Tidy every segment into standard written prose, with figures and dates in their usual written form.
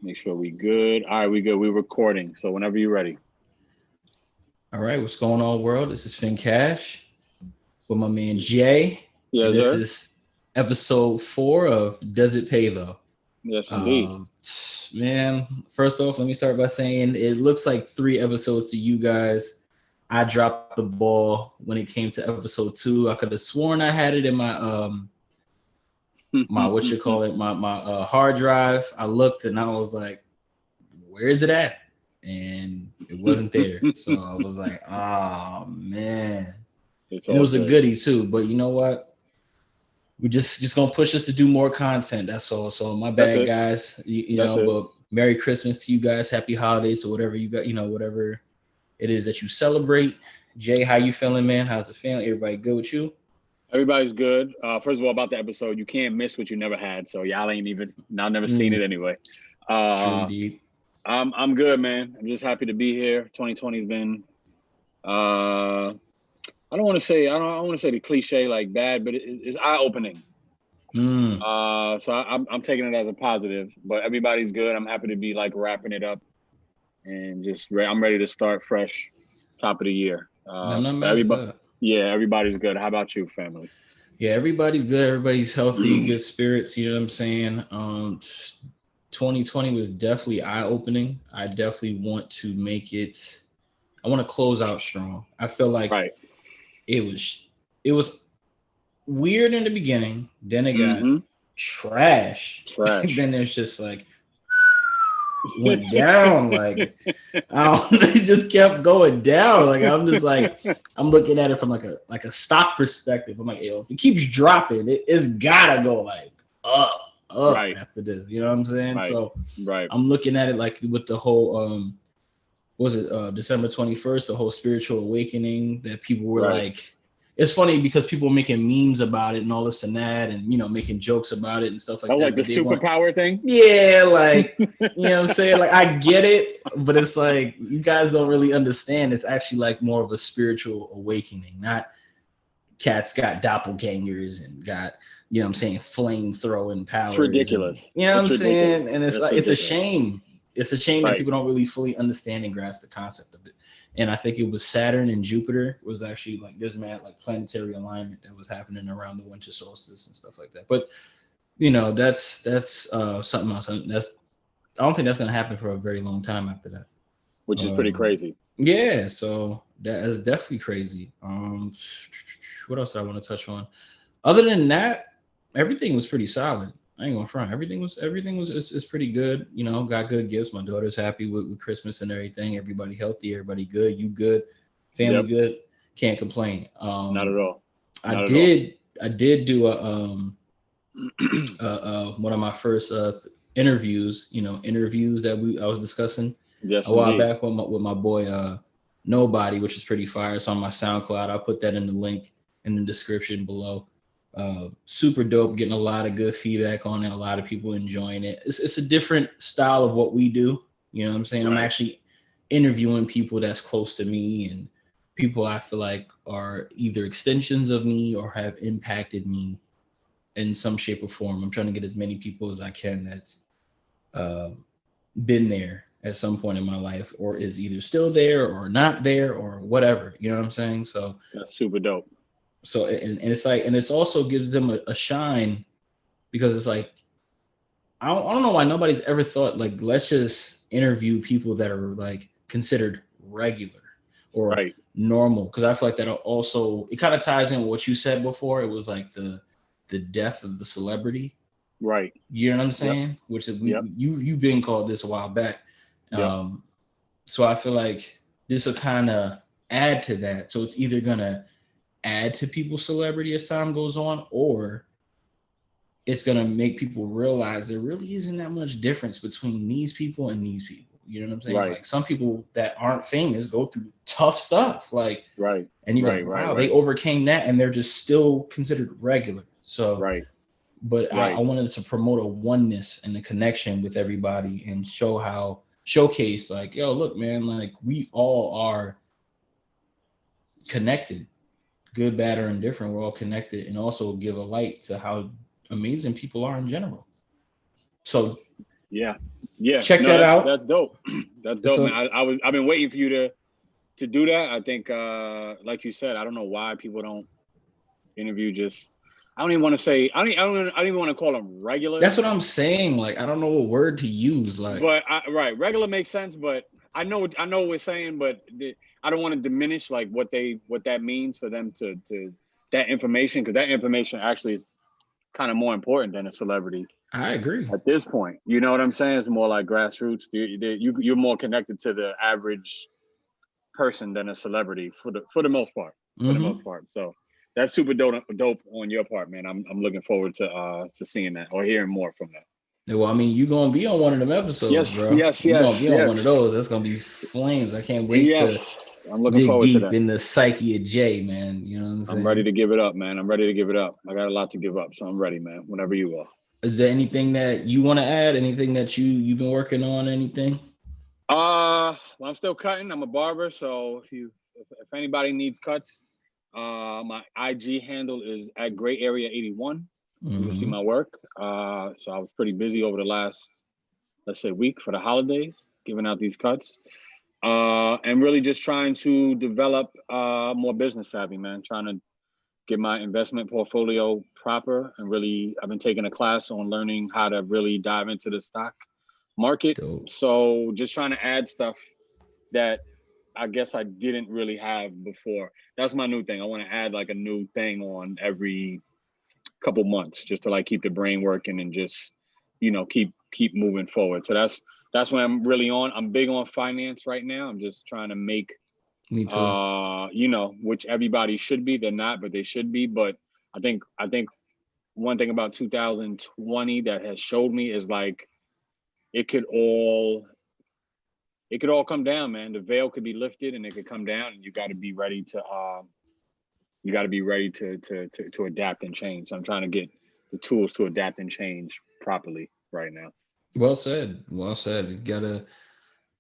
Make sure we good. All right, we good. We're recording. So whenever you're ready. All right, what's going on, world? This is Finn Cash with my man Jay, and Yes, this sir. is episode 4 of Does It Pay Though? Yes, indeed. Um, Man, first off, let me start by saying it looks like 3 episodes to you guys. I dropped the ball when it came to episode 2. I could have sworn I had it in my what you call it, my hard drive. I looked and I was like, where is it at? And it wasn't there. So I was like, oh man. It's And it all was a good. goodie too. But you know what? We just gonna push us to do more content. That's all. So my That's bad, it. guys. That's it. But Merry Christmas to you guys. Happy holidays or whatever you got. Whatever it is that you celebrate. Jay, how you feeling, man? How's the family? Everybody good with you? Everybody's good. First of all, about the episode, you can't miss what you never had. So y'all ain't even. I've never seen it Mm, anyway. true Uh, indeed. I'm good, man. I'm just happy to be here. 2020's been. Uh, I don't want to say. I don't want to say the cliche like bad, but it's eye opening. Mm. So I'm taking it as a positive. But everybody's good. I'm happy to be like wrapping it up and I'm ready to start fresh, top of the year. I'm not But mad at everybody, that. yeah, everybody's good. How about you, family? Yeah, everybody's good. Everybody's healthy, good spirits. You know what I'm saying? 2020 was definitely eye opening. I definitely want to make it. I want to close out strong. I feel like Right. it was weird in the beginning. Then it got Mm-hmm. trash. Trash. Then it's just like went down. Like it just kept going down. Like I'm just like I'm looking at it from like a stock perspective. I'm like, yo, if it keeps dropping, it's gotta go like up Right. after this. You know what I'm saying? Right. So Right. I'm looking at it like with the whole was it December 21st, the whole spiritual awakening that people were Right. like. It's funny because people were making memes about it and all this and that, and making jokes about it and stuff That like was like that. the But they weren't. superpower thing. Yeah, like what I'm saying. Like I get it, but it's like you guys don't really understand. It's actually like more of a spiritual awakening. Not cats got doppelgangers and got what I'm saying, flame throwing It's powers, and ridiculous. what I'm It's ridiculous. saying. And it's It's like it's a ridiculous. shame. It's a shame that Right. people don't really fully understand and grasp the concept of it. And I think it was Saturn and Jupiter was actually like there's mad like planetary alignment that was happening around the winter solstice and stuff like that. But that's something else. I don't think that's gonna happen for a very long time after that. Which is pretty crazy. Yeah, so that is definitely crazy. What else do I want to touch on? Other than that, everything was pretty solid. I ain't going front. Everything was is pretty good. Got good gifts. My daughter's happy with Christmas and everything. Everybody healthy. Everybody good. You good. Family Yep. good. Can't complain. Not at all. I Not at all. did do one of my first interviews. Interviews that I was discussing Yes, a while indeed. back with my boy Nobody, which is pretty fire. It's on my SoundCloud. I'll put that in the link in the description below. Super dope, getting a lot of good feedback on it, a lot of people enjoying it. It's a different style of what we do. You know what I'm saying? I'm Right. actually interviewing people that's close to me and people I feel like are either extensions of me or have impacted me in some shape or form. I'm trying to get as many people as I can that's uh, been there at some point in my life or is either still there or not there or whatever. You know what I'm saying? So That's super dope. and it's like and it's also gives them a shine because it's like I don't know why nobody's ever thought like let's just interview people that are like considered regular or Right. normal because I feel like that also it kind of ties in with what you said before. It was like the death of the celebrity. Right. You know what I'm Yep. saying? Which is Yep. you've been called this a while back. Yep. Um, so I feel like this will kind of add to that. So it's either gonna add to people's celebrity as time goes on, or it's gonna make people realize there really isn't that much difference between these people and these people. You know what I'm saying? Right. Like some people that aren't famous go through tough stuff. Like, Right. and you're Right. like, Right. wow, they Right. overcame that, and they're just still considered regular. So Right. but I Right. wanted to promote a oneness and a connection with everybody and showcase like, yo, look, man, like we all are connected, good, bad, or indifferent. We're all connected, and also give a light to how amazing people are in general. So yeah, check that out. That's dope. That's dope, So, man. I've been waiting for you to do that. I think, like you said, I don't know why people don't interview just. I don't even want to say. I don't even want to call them regulars. that's what I'm saying. Like, I don't know what word to use. Like, But right, regular makes sense. But I know what we're saying. But I don't want to diminish like what that means for them to that information, because that information actually is kind of more important than a celebrity I agree. at this point. You know what I'm saying? It's more like grassroots. You're more connected to the average person than a celebrity for the most part. For the most part. So that's super dope on your part, man. I'm looking forward to seeing that or hearing more from that. Well, I mean, you're gonna be on one of them episodes, Yes, bro. yes, You're gonna yes, be on one of yes. those. That's gonna be flames. I can't wait to Yes. I'm looking dig forward to deep that. in the psyche of Jay, man. You know what I'm saying? I'm ready to give it up, man. I'm ready to give it up. I got a lot to give up, so I'm ready, man. Whenever you are. Is there anything that you want to add? Anything that you've been working on? Anything? Well, I'm still cutting. I'm a barber, so if anybody needs cuts, my IG handle is at Gray Area 81. You can see my work. So I was pretty busy over the last, let's say, week for the holidays, giving out these cuts. And really just trying to develop more business savvy, man. Trying to get my investment portfolio proper, and really, I've been taking a class on learning how to really dive into the stock market. Dope. So just trying to add stuff that I guess I didn't really have before. That's my new thing. I want to add like a new thing on every couple months, just to like keep the brain working and just, keep moving forward. So that's what I'm really on. I'm big on finance right now. I'm just trying to make, Me too. which everybody should be. They're not, but they should be. But I think one thing about 2020 that has showed me is like it could all come down, man. The veil could be lifted and it could come down, and you got to be ready to adapt and change. So I'm trying to get the tools to adapt and change properly right now. Well said. Well said. You gotta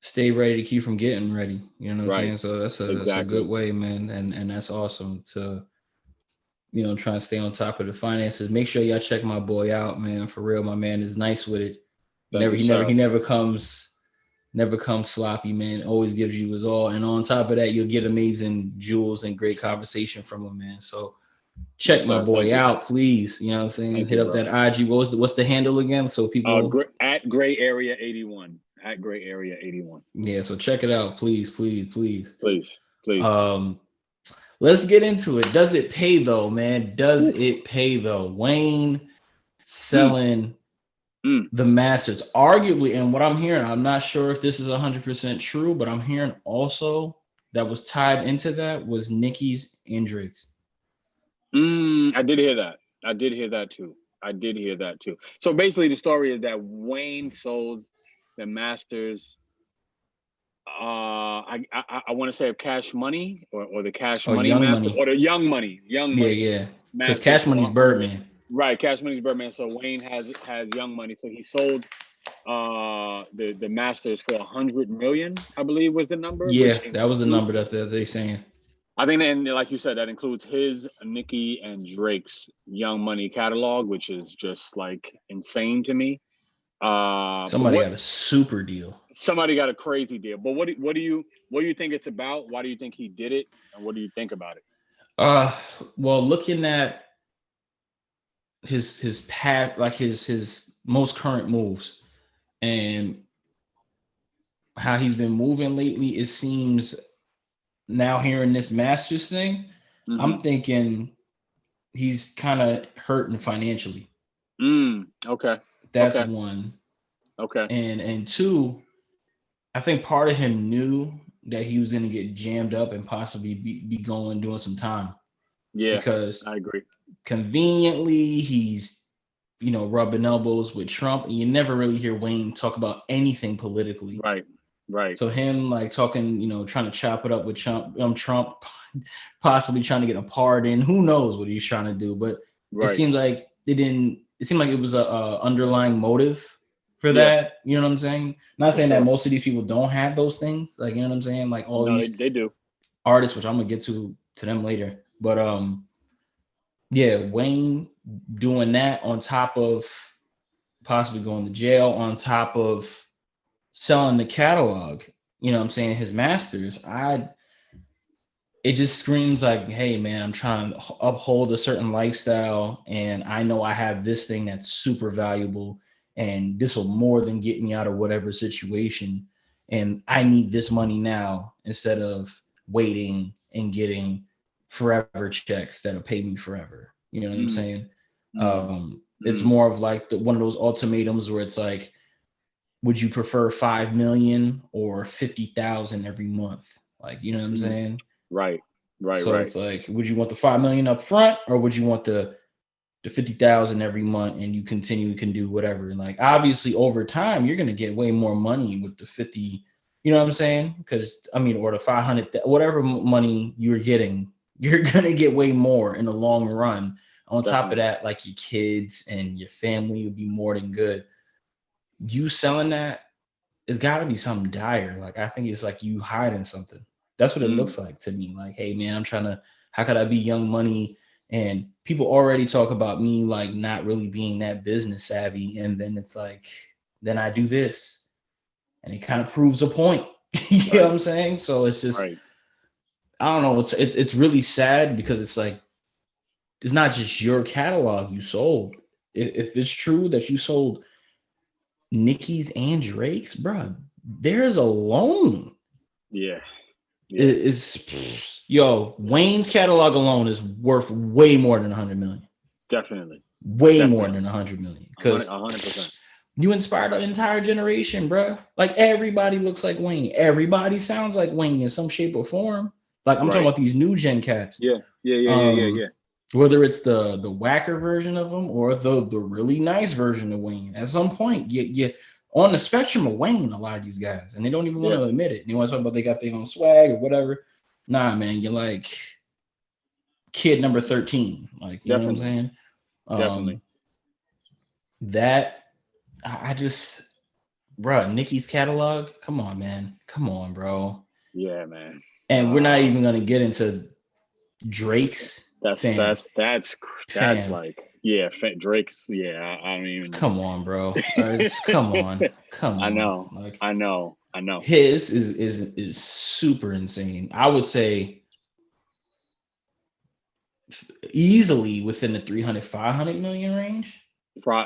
stay ready to keep from getting ready. You know what I'm saying? So that's a good way, man. And that's awesome to, try and stay on top of the finances. Make sure y'all check my boy out, man. For real, my man is nice with it. He never comes sloppy, man. Always gives you his all. And on top of that, you'll get amazing jewels and great conversation from him, man. So check my boy out, please. You know what I'm saying? Hit up that IG. What's the handle again? So people at Gray Area 81. At Gray Area 81. Yeah, so check it out, please. Please. Let's get into it. Does it pay though, man? Does it pay though? Wayne selling the Masters, arguably, and what I'm hearing, I'm not sure if this is 100% true, but I'm hearing also that was tied into that was Nicki's and Drake's. I did hear that. I did hear that too. So basically, the story is that Wayne sold the Masters. I want to say of Cash Money or the Cash Money Young Master Money. or the Young Money. Yeah. Because Cash Money's Birdman. Right, Cash Money's Birdman. So Wayne has Young Money. So he sold the Masters for $100 million, I believe was the number. Yeah, that was the number that they're saying. I think, and like you said, that includes his, Nicki, and Drake's Young Money catalog, which is just like insane to me. Somebody got a super deal. Somebody got a crazy deal. But what do you think it's about? Why do you think he did it? And what do you think about it? Well, looking at his path, like his most current moves and how he's been moving lately, it seems now hearing this Masters thing, I'm thinking he's kind of hurting financially. Okay. That's one. Okay. And two, I think part of him knew that he was going to get jammed up and possibly be doing some time. Yeah, because I agree. Conveniently, he's rubbing elbows with Trump, and you never really hear Wayne talk about anything politically. Right. So him like talking, trying to chop it up with Trump, possibly trying to get a pardon. Who knows what he's trying to do? But it seemed like it seemed like it was a underlying motive for that. You know what I'm saying? Not saying that most of these people don't have those things. Like, you know what I'm saying? Like all these they do. Artists, which I'm gonna get to them later. But Wayne doing that on top of possibly going to jail on top of selling the catalog, you know what I'm saying, his masters. It just screams like, hey man, I'm trying to uphold a certain lifestyle, and I know I have this thing that's super valuable, and this will more than get me out of whatever situation, and I need this money now instead of waiting and getting forever checks that'll pay me forever. You know what I'm saying? It's more of like one of those ultimatums where it's like, would you prefer 5 million or 50,000 every month? Like, you know what I'm saying? Right. So it's like, would you want the 5 million up front, or would you want the 50,000 every month, and you can do whatever? And like, obviously over time, you're gonna get way more money with the 50. You know what I'm saying? Because I mean, or the 500, whatever money you're getting, you're gonna get way more in the long run. On top of that, like your kids and your family will be more than good. You selling that, it's got to be something dire. Like, I think it's like you hiding something. That's what it looks like to me. Like, hey man, how could I be Young Money? And people already talk about me like not really being that business savvy. And then it's like, then I do this, and it kind of proves a point. You know what I'm saying? So it's just, I don't know. It's really sad, because it's like, it's not just your catalog you sold. If it's true that you sold Nicki's and Drake's, bro, there's a loan. Wayne's catalog alone is worth way more than 100 million. Definitely. More than 100 million. Because 100%. You inspired an entire generation, bro. Like, everybody looks like Wayne. Everybody sounds like Wayne in some shape or form. Like, I'm talking about these new gen cats. Yeah. Whether it's the whacker version of them or the really nice version of Wayne. At some point, you on the spectrum of Wayne, a lot of these guys, and they don't even want to admit it. You want to talk about they got their own swag or whatever. Nah, man, you're like kid number 13. Like, you know what I'm saying? Definitely. That I just, bro, Nicki's catalog. Come on, man. Come on, bro. Yeah, man. And we're not even gonna get into Drake's. That's like, Drake's. Yeah, I don't even. Come on, bro. Come on. I know. Like, I know. His is super insane. I would say easily within the 300, 500 million range.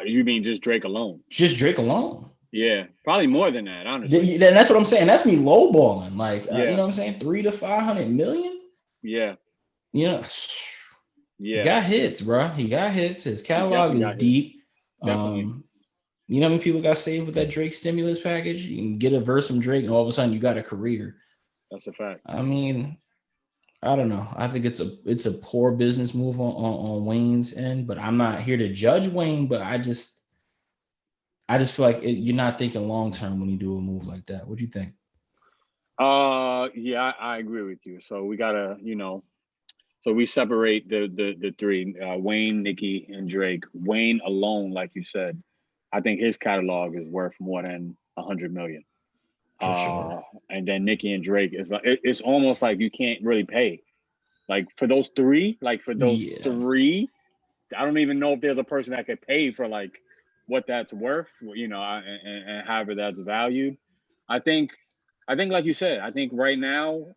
You mean just Drake alone? Just Drake alone. Yeah, probably more than that, honestly. That's what I'm saying. That's me lowballing. Like, you know what I'm saying? 300 to 500 million. Yeah. You know. Yeah. He got hits, bro. He got hits. His catalog is deep. Definitely. You know how many people got saved with that Drake stimulus package? You can get a verse from Drake, and all of a sudden you got a career. That's a fact. I mean, I don't know. I think it's a poor business move on Wayne's end, but I'm not here to judge Wayne. But I just feel like you're not thinking long term when you do a move like that. What do you think? Yeah, I agree with you. So we gotta, so we separate the three: Wayne, Nicki, and Drake. Wayne alone, like you said, I think his catalog is worth more than 100 million. For sure. And then Nicki and Drake is like, it's almost like you can't really pay. Like for those three, I don't even know if there's a person that could pay for like what that's worth, and however that's valued. I think like you said, I think right now,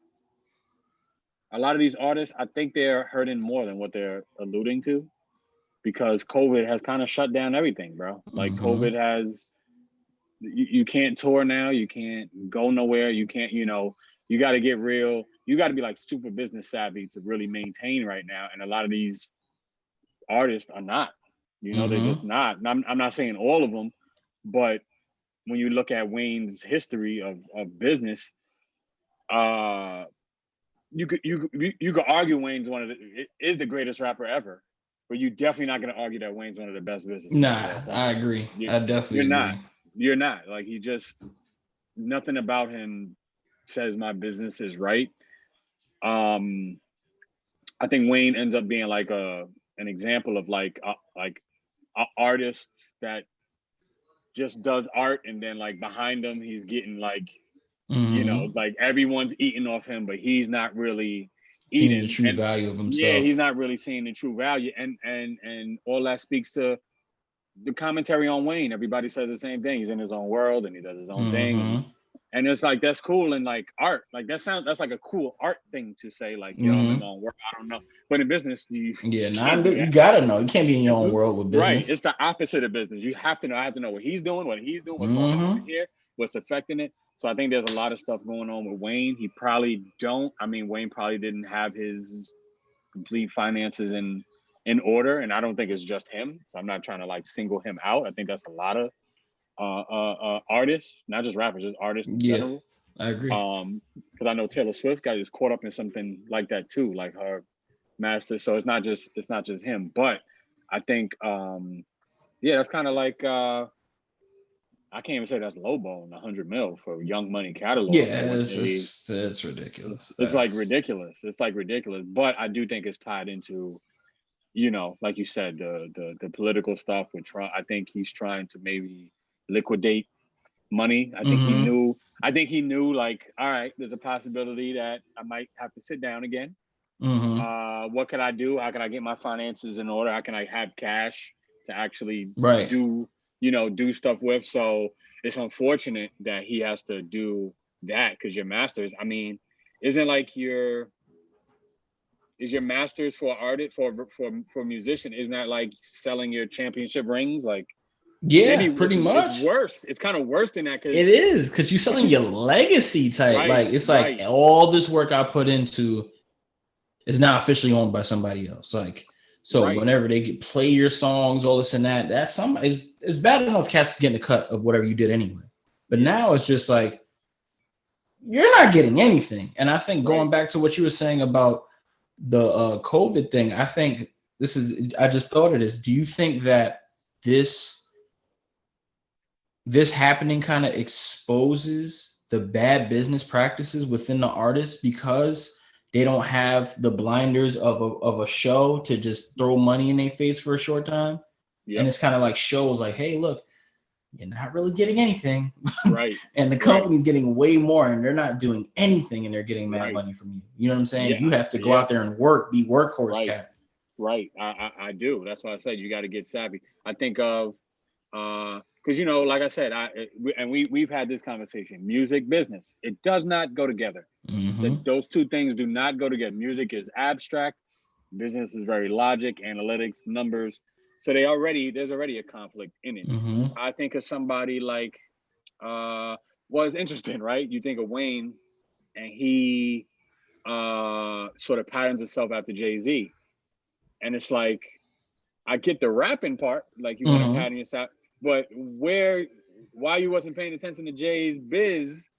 a lot of these artists, I think they're hurting more than what they're alluding to, because COVID has kind of shut down everything, bro. Like COVID has, you can't tour now, you can't go nowhere, you can't, you got to get real, you got to be like super business savvy to really maintain right now. And a lot of these artists are not, they're just not. And I'm not saying all of them, but when you look at Wayne's history of business, you could argue Wayne's is the greatest rapper ever, but you're definitely not going to argue that Wayne's one of the best businessmen. Nah, I agree. I definitely agree. You're not. Like, he just, nothing about him says my business is right. I think Wayne ends up being like an example of like an artist that just does art, and then like behind him he's getting like, like everyone's eating off him, but he's not really seeing the true value of himself. Yeah, he's not really seeing the true value, and all that speaks to the commentary on Wayne, everybody says the same thing. He's in his own world and he does his own thing. Mm-hmm. And it's like, that's cool. And like art, like that's like a cool art thing to say, like, yo, I'm in my own world. I don't know. But in business, you you gotta know. You can't be in your own world with business. Right. It's the opposite of business. You have to know. I have to know what he's doing, what's going on over here, what's affecting it. So I think there's a lot of stuff going on with Wayne. He probably don't. I mean, Wayne probably didn't have his complete finances in order, and I don't think it's just him. So I'm not trying to like single him out. I think that's a lot of artists, not just rappers, just artists in general. I agree. Because I know Taylor Swift got just caught up in something like that too, like her master. So it's not just him. But I think that's kind of like I can't even say that's lowballing $100 million for Young Money catalog. Yeah, it's ridiculous. It's like ridiculous. It's like ridiculous. But I do think it's tied into, you know, like you said, the political stuff with Trump. I think he's trying to maybe liquidate money. I think he knew like, all right, there's a possibility that I might have to sit down again. What can I do? How can I get my finances in order? How can I have cash to actually do stuff with? So it's unfortunate that he has to do that, because your masters, I mean, isn't like is your masters for artist for musician, isn't that like selling your championship rings? Like, yeah, pretty much. It's worse. It's kind of worse than that. It is, because you're selling your legacy type. Right, like it's like all this work I put into is now officially owned by somebody else. Like, so whenever they play your songs, all this and that, that's it's bad enough cats getting a cut of whatever you did anyway. But now it's just like you're not getting anything. And I think going back to what you were saying about the COVID thing, I think I just thought of this. Do you think that this happening kind of exposes the bad business practices within the artists, because they don't have the blinders of a show to just throw money in their face for a short time? And it's kind of like shows like, hey, look, you're not really getting anything. Right. And the company's getting way more, and they're not doing anything, and they're getting mad money from you. You know what I'm saying? You have to go out there and be workhorse cat. Right. I do. That's why I said you got to get savvy. I think of because, you know, like I said, we've had this conversation. Music, business, it does not go together. Those two things do not go together. Music is abstract. Business is very logic, analytics, numbers. So there's already a conflict in it. I think of somebody like, it's interesting, right? You think of Wayne, and he sort of patterns himself after Jay-Z. And it's like, I get the rapping part, like you want to pattern yourself, but why you wasn't paying attention to Jay's biz?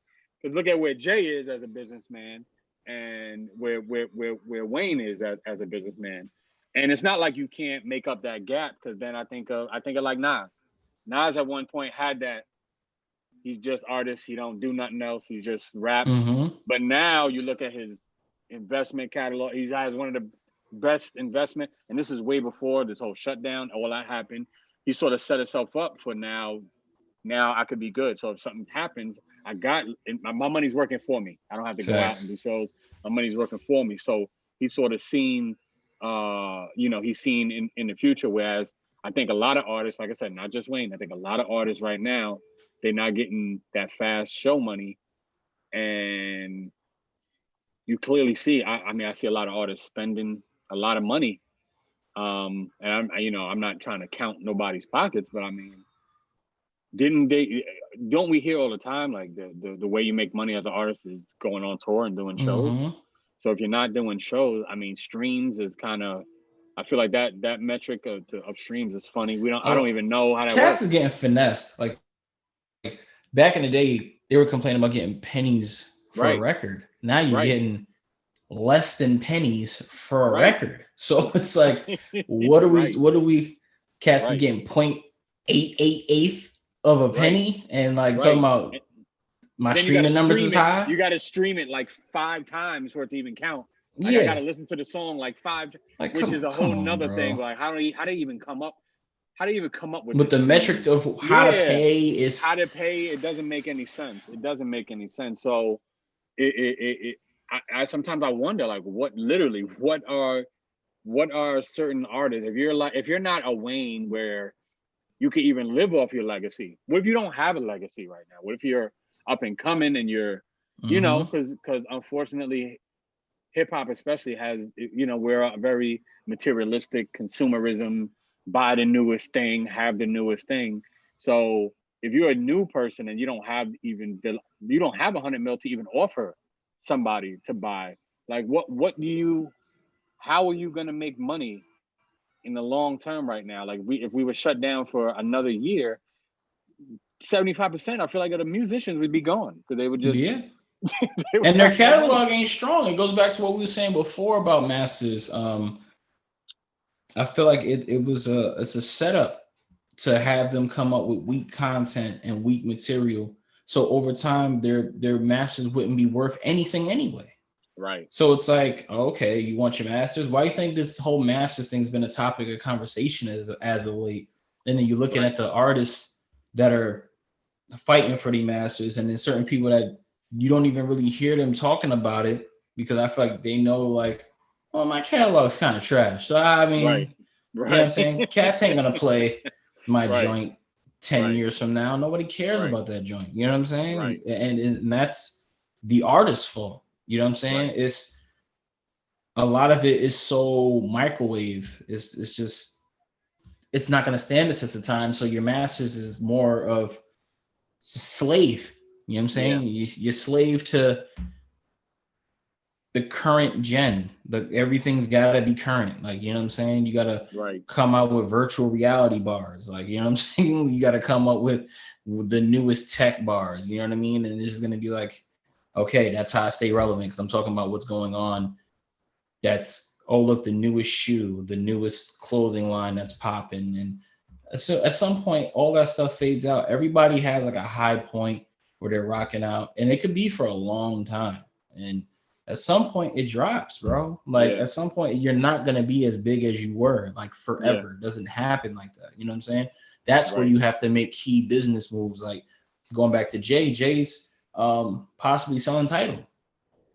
Because look at where Jay is as a businessman, and where Wayne is as a businessman. And it's not like you can't make up that gap, because then I think of like Nas. Nas at one point had that. He's just artist. He don't do nothing else. He just raps. But now you look at his investment catalog. He has one of the best investment, and this is way before this whole shutdown, all that happened. He sort of set himself up for now I could be good. So if something happens, my money's working for me. I don't have to go out and do shows. My money's working for me. So he's sort of seen, he's seen in the future. Whereas I think a lot of artists, like I said, not just Wayne, I think a lot of artists right now, they're not getting that fast show money. And you clearly see, I see a lot of artists spending a lot of money. And I'm not trying to count nobody's pockets, but I mean, don't we hear all the time, like the way you make money as an artist is going on tour and doing shows? So if you're not doing shows, I mean, streams is kind of, I feel like that metric of streams is funny. I don't even know how that works. Cats is getting finessed. Like back in the day, they were complaining about getting pennies for a record. Now you're getting less than pennies for a record. So it's like, what do we cats is getting 0.888 of a penny, and like talking about my streaming numbers is high. You got to stream it like 5 times for it to even count. Like, I got to listen to the song like 5, which is a whole nother thing. Like how do you even come up? How do you even come up with the metric of how to pay? It doesn't make any sense. It doesn't make any sense. So I sometimes I wonder, like, what are certain artists, if you're not a Wayne, where you could even live off your legacy. What if you don't have a legacy right now? What if you're up and coming and you're, you know, because unfortunately, hip hop especially has, you know, we're a very materialistic consumerism, buy the newest thing, have the newest thing. So if you're a new person and you don't have you don't have 100 mil to even offer somebody to buy, like what do you, how are you gonna make money in the long term right now? Like if we were shut down for another year, 75% I feel like of the musicians would be gone because they would just and their catalog ain't strong. It goes back to what we were saying before about masters. I feel like it's a setup to have them come up with weak content and weak material. So over time, their masters wouldn't be worth anything anyway. Right. So it's like, okay, you want your masters? Why do you think this whole masters thing's been a topic of conversation as of late? And then you're looking at the artists that are fighting for the masters, and then certain people that you don't even really hear them talking about it because I feel like they know, like, oh, my catalog's kind of trash. So I mean, right. You know what I'm saying? Cats ain't gonna play my joint 10 years from now. Nobody cares about that joint. You know what I'm saying? Right. And that's the artist's fault. You know what I'm saying? It's a lot of it is so microwave. It's just, it's not gonna stand the test of time. So your masters is more of slave. You know what I'm saying? You're slave to the current gen. Everything's gotta be current. Like, you know what I'm saying? You gotta come out with virtual reality bars. Like, you know what I'm saying? You gotta come up with the newest tech bars. You know what I mean? And it's just gonna be like, okay, that's how I stay relevant because I'm talking about what's going on. That's, oh, look, the newest shoe, the newest clothing line that's popping. And so at some point, all that stuff fades out. Everybody has like a high point where they're rocking out, and it could be for a long time. And at some point, it drops, bro. Like at some point, you're not going to be as big as you were, like forever. It doesn't happen like that. You know what I'm saying? That's where you have to make key business moves. Like going back to Jay's possibly selling Tidal.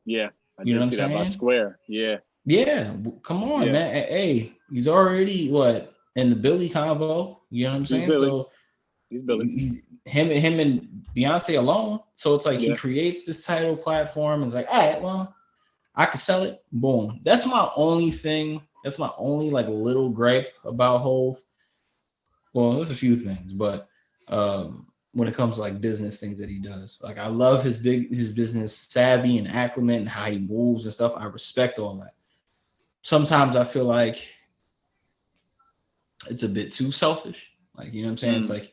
Yeah. You know what I'm saying? About Square. Yeah. Yeah. Come on, man. Hey, he's already in the Billy convo. You know what I'm saying? So he's Billy. Him and Beyonce alone. So it's like he creates this Tidal platform and it's like, all right, well, I can sell it. Boom. That's my only thing. That's my only like little gripe about Hov. Well, there's a few things, but when it comes to like business things that he does, like I love his business savvy and acumen and how he moves and stuff. I respect all that. Sometimes I feel like it's a bit too selfish. Like, you know what I'm saying? It's like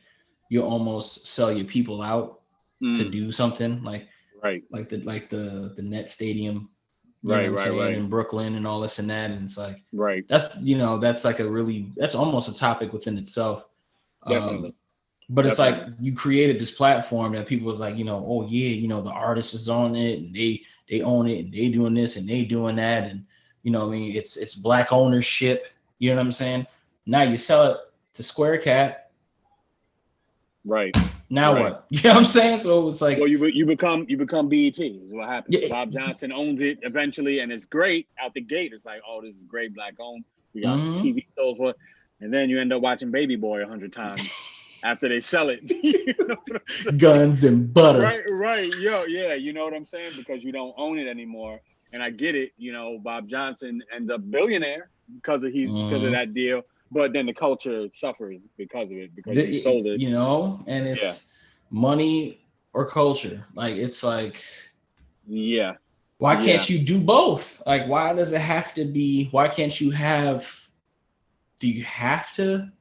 you almost sell your people out to do something like the Net Stadium, in Brooklyn and all this and that. And it's like, that's, that's like that's almost a topic within itself. Definitely. But it's like you created this platform that people was like, oh yeah, the artist is on it and they own it and they doing this and they doing that. And, I mean, it's black ownership. You know what I'm saying? Now you sell it to Square Cat. Right. Now what? You know what I'm saying? So it's like, well, you become BET is what happens. Yeah. Bob Johnson owns it eventually, and it's great out the gate. It's like, oh, this is great, black owned. We got TV shows, and then you end up watching Baby Boy 100 times after they sell it. Guns and butter. Right. Yeah. You know what I'm saying? Because you don't own it anymore. And I get it. Bob Johnson ends up billionaire because of that deal. But then the culture suffers because of it, because he sold it. And it's money or culture. Like, it's like, why can't you do both? Like, why does it have to be, why can't you do you have to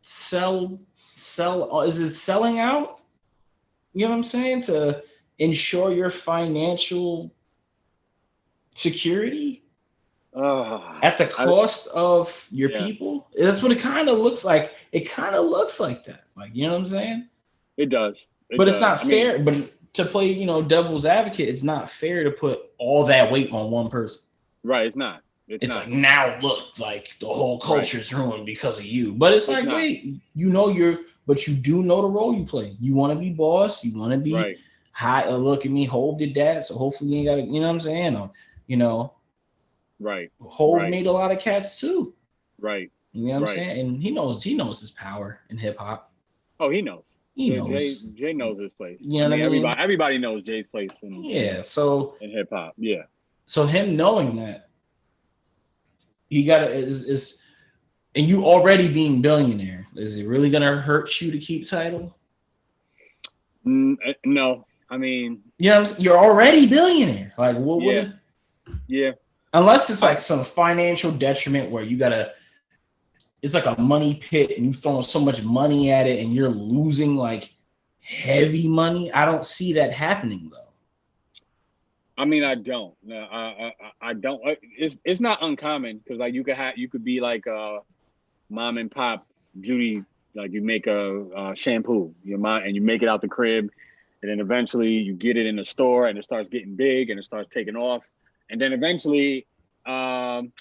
sell, is it selling out? You know what I'm saying? To ensure your financial security? At the cost of your people. That's what it kind of looks like. It kind of looks like that. Like, you know what I'm saying? It does. It's not fair. But to play, devil's advocate, it's not fair to put all that weight on one person. Right. It's not. It's not. Like, now look, like the whole culture is ruined because of you. But it's like, wait, but you do know the role you play. You want to be boss. You want to be high. Look at me, Hov did that. So hopefully you ain't got to, you know what I'm saying? Or, Right. Hov made a lot of cats too. Right. You know what I'm Right. saying? And he knows his power in hip hop. Oh, he knows. He knows. Jay knows his place. You I know what mean, I mean? everybody knows Jay's place Yeah. So in hip hop. Yeah. him knowing that he gotta is and you already being billionaire, is it really gonna hurt you to keep title? No, I mean, You know what I'm saying? You're already billionaire. Like what yeah, would yeah. unless it's like some financial detriment where you gotta it's like a money pit and you throwing so much money at it and you're losing like heavy money. I don't see that happening though. I mean, I don't. No, I don't. It's not uncommon because like you could be like a mom and pop beauty, like you make a shampoo, and you make it out the crib, and then eventually you get it in the store and it starts getting big and it starts taking off, and then eventually, Johnson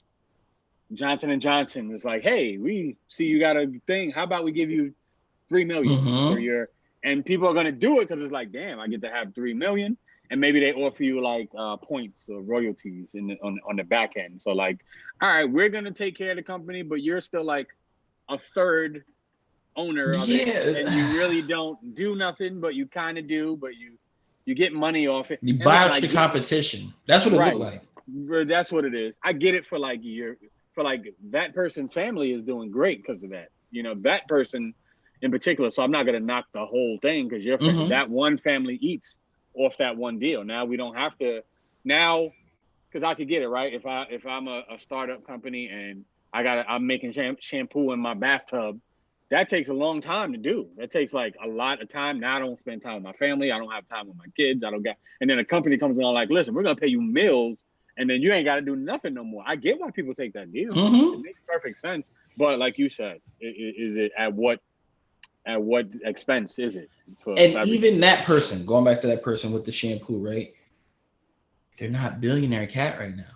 and Johnson is like, hey, we see you got a thing. How about we give you $3 million for your? And people are gonna do it because it's like, damn, I get to have $3 million. And maybe they offer you like points or royalties on the back end. So like, all right, we're gonna take care of the company, but you're still like a third owner of it, and you really don't do nothing, but you kind of do, but you get money off it. You buy out the competition. That's what it looked like. That's what it is. I get it for like that person's family is doing great because of that. That person in particular. So I'm not gonna knock the whole thing because that one family eats off that one deal. Now we don't have to because I could get it right if I'm a startup company and I'm making shampoo in my bathtub. That takes a long time to do. That takes like a lot of time. Now I don't spend time with my family. I don't have time with my kids. And then a company comes along like, listen, we're gonna pay you millions, and then you ain't got to do nothing no more. I get why people take that deal. It makes perfect sense. But like you said, is it at what expense is it? Even that person, going back to that person with the shampoo, right? They're not billionaire cat right now.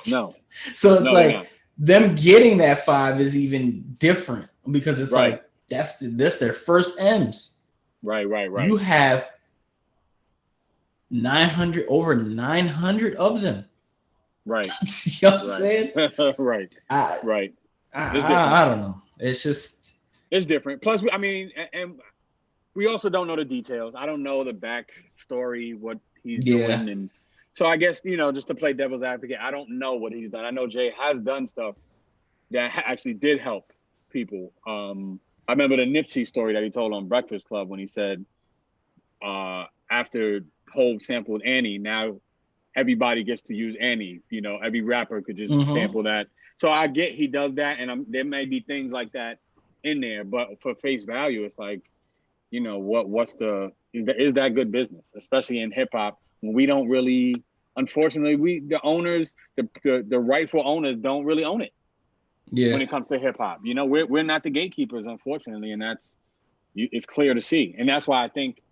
No. So it's like them getting that 5 is even different because it's like that's their first M's. Right. You have 900 of them. Right. You know what I'm saying? Right. I don't know. It's different. Plus, I mean, and we also don't know the details. I don't know the back story, what he's doing. And so I guess, just to play devil's advocate, I don't know what he's done. I know Jay has done stuff that actually did help people. I remember the Nipsey story that he told on Breakfast Club when he said, after Hov sampled Annie, now everybody gets to use Annie. Every rapper could just sample that. So I get he does that, and there may be things like that in there, but for face value, it's like, is that good business, especially in hip hop when we don't really, unfortunately, the owners, the rightful owners don't really own it. Yeah. When it comes to hip hop, we're not the gatekeepers, unfortunately, and it's clear to see, and that's why I think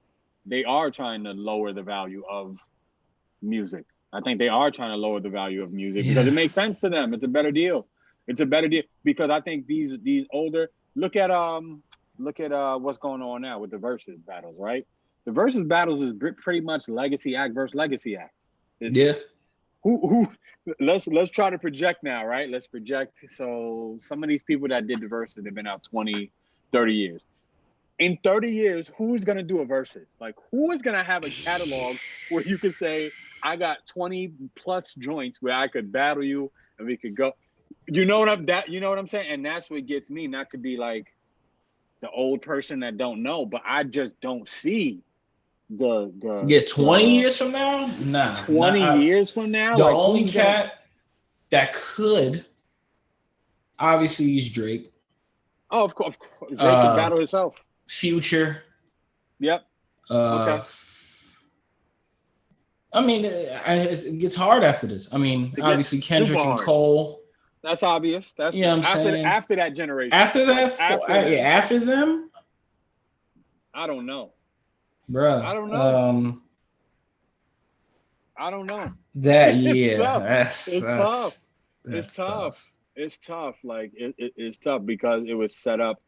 they are trying to lower the value of music. I think they are trying to lower the value of music because it makes sense to them. It's a better deal. Because I think these older look at what's going on now with the versus battles, right? The versus battles is pretty much legacy act versus legacy act. Who let's try to project now, right? Let's project. So some of these people that did the verses, they've been out 20, 30 years. In 30 years, who's going to do a versus? Like, who is going to have a catalog where you could say, I got 20 plus joints where I could battle you and we could go. You know what I'm saying? And that's what gets me, not to be like the old person that don't know, but I just don't see the 20 years from now? Nah. 20 years from now? The only cat that could, obviously, is Drake. Oh, of course. Drake can battle himself. Future. Yep. Okay. I mean, it gets hard after this. I mean, obviously Kendrick and Cole. That's obvious. That's after that generation. After them. I don't know, bruh. I don't know. I don't know. It's tough. It's tough. Like it's tough because it was set up